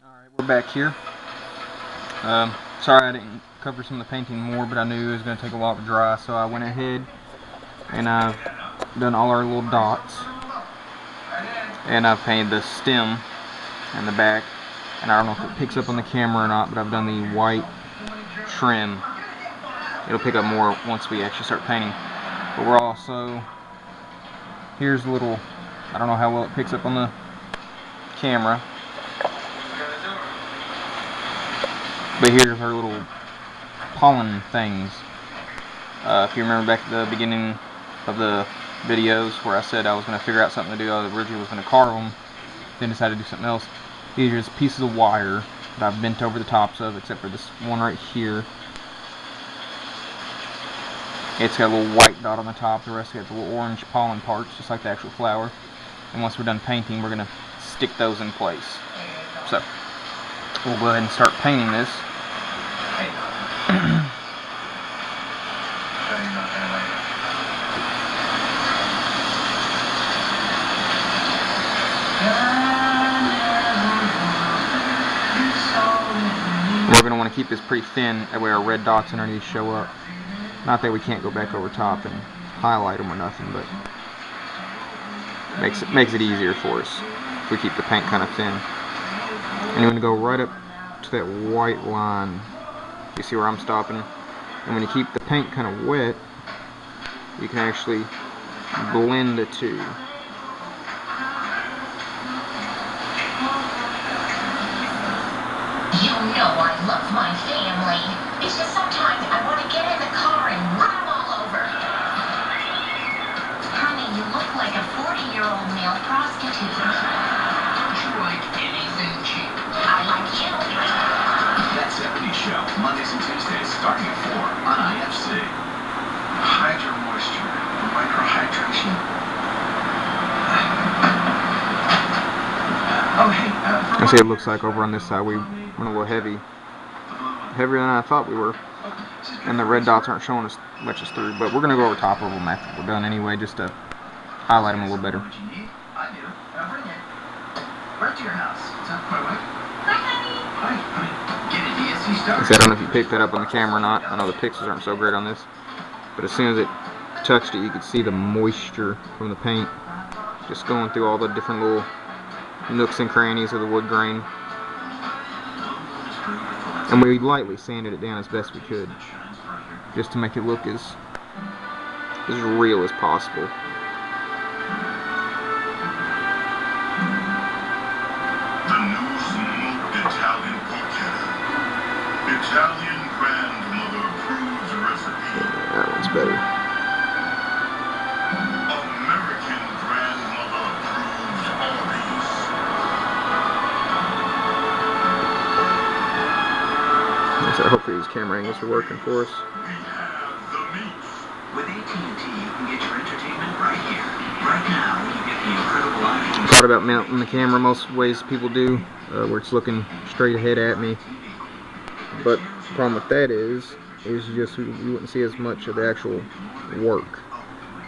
Alright, we're back here. Sorry I didn't cover some of the painting more, but I knew it was going to take a while to dry, so I went ahead and I've done all our little dots. And I've painted the stem and the back. And I don't know if it picks up on the camera or not, but I've done the white trim. It'll pick up more once we actually start painting. But we're also, here's a little, I don't know how well it picks up on the camera, but here's her little pollen things. If you remember back at the beginning of the videos where I said I was going to figure out something to do, I originally was going to carve them, then decided to do something else. These are just pieces of wire that I've bent over the tops of, except for this one right here. It's got a little white dot on the top, the rest of it got the little orange pollen parts, just like the actual flower. And once we're done painting, we're going to stick those in place. So, we'll go ahead and start painting this. We're going to want to keep this pretty thin, that way our red dots underneath show up. Not that we can't go back over top and highlight them or nothing, but makes it easier for us if we keep the paint kind of thin. And you're going to go right up to that white line. You see where I'm stopping? And when you keep the paint kind of wet, you can actually blend the two. You know I love my family. It's just sometimes I want to get in the car and run them all over. Honey, you look like a 40-year-old male prostitute. Don't you like anything cheap? I like you. That 70s Show, Mondays and Tuesdays, starting at 4 on IFC. Hydro moisture, microhydration. Oh, hey, I see it looks like over on this side we went a little heavier than I thought we were, and the red dots aren't showing as much as through, but we're going to go over top of them after we're done anyway, just to highlight them a little better. I do. Bring it. Right to your house. Is that my wife? Hi, honey. Hi. Get it, DSC stuff. I don't know if you picked that up on the camera or not. I know the pixels aren't so great on this, but as soon as it touched it, you could see the moisture from the paint just going through all the different little nooks and crannies of the wood grain. And we lightly sanded it down as best we could, just to make it look as real as possible. The new smoked Italian porchetta. Italian grandmother approves recipe. Yeah, that one's better. American grandmother approves hobbies. So hopefully these camera angles are working for us. We have the meat. With AT&T, you can get your entertainment right here. Right now, you get the incredible iPhone. Thought about mounting the camera most ways people do, where it's looking straight ahead at me. But the problem with that is you wouldn't see as much of the actual work.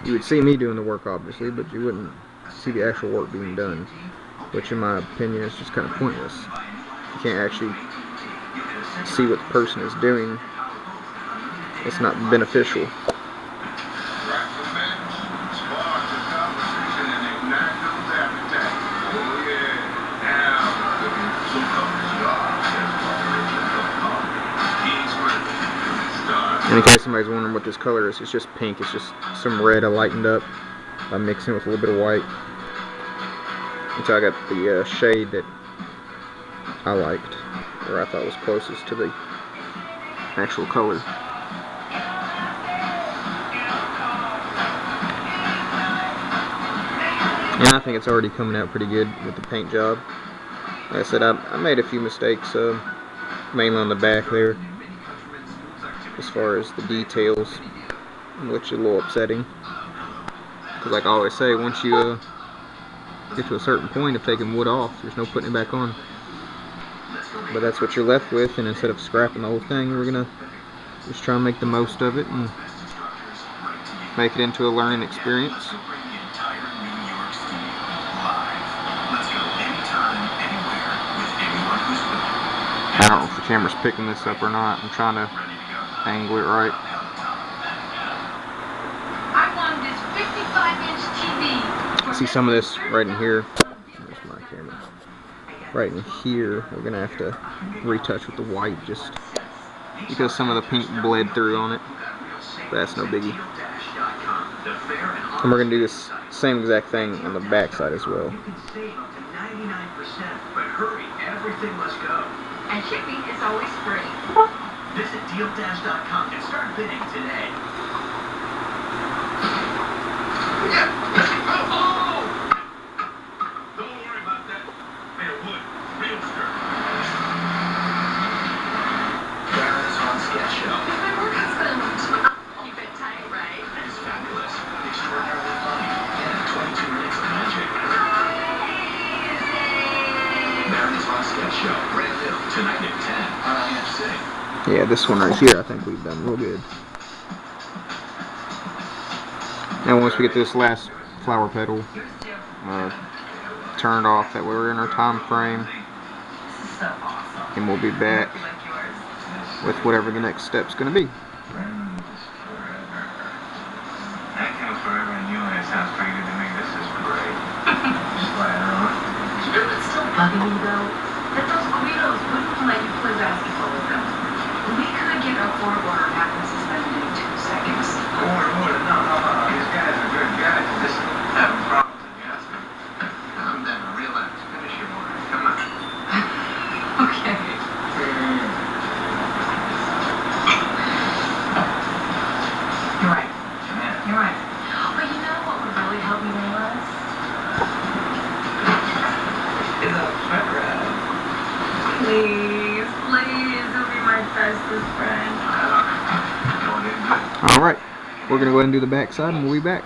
You would see me doing the work, obviously, but you wouldn't see the actual work being done, which in my opinion is just kind of pointless. You can't actually see what the person is doing. It's not beneficial. And in case somebody's wondering what this color is, it's just pink. It's just some red I lightened up by mixing with a little bit of white until I got the shade that I liked, or I thought was closest to the actual color. And I think it's already coming out pretty good with the paint job. Like I said, I made a few mistakes, mainly on the back there, as far as the details, which is a little upsetting. Because like I always say, once you get to a certain point of taking wood off, there's no putting it back on. But that's what you're left with, and instead of scrapping the whole thing, we're going to just try and make the most of it and make it into a learning experience. Let's go anytime, anywhere, with anyone who's willing. I don't know if the camera's picking this up or not. I'm trying to angle it right. I want this 55-inch TV. See some of this right in here. There's my camera. Right in here, we're gonna have to retouch with the white just because some of the pink bled through on it. But that's no biggie. And we're gonna do this same exact thing on the back side as well. But hurry, everything must go. And shipping is always free. Visit dealdash.com and start bidding today. Oh! Don't worry about that. Made of wood. Real sturdy. Barron's on Sketch Show. My work husband. Keep it tight, right? It's fabulous, extraordinarily funny, and 22 minutes of magic. Barron's on Sketch Show. Brand new tonight at 10 on IFC. Yeah, this one right here, I think we've done real good. Now once we get this last flower petal turned off, that way we're in our time frame, So awesome. and we'll be back Like yours. with whatever the next step's going to be. That came forever and you, and it sounds pretty good to me. This is great. Just laying around. You know what's still bugging me though? That those guidos wouldn't let you play basketball with them. We could get a court order and have them suspended in 2 seconds. Order. No. These guys are good guys. Just having problems adjusting. Calm down. Relax. Finish your order. Come on. Okay. You're right. Yeah. You're right. But you know what would really help me realize? It's a pet rat. Please, you'll be my bestest friend. Going in good. Alright, we're going to go ahead and do the back side and we'll be back.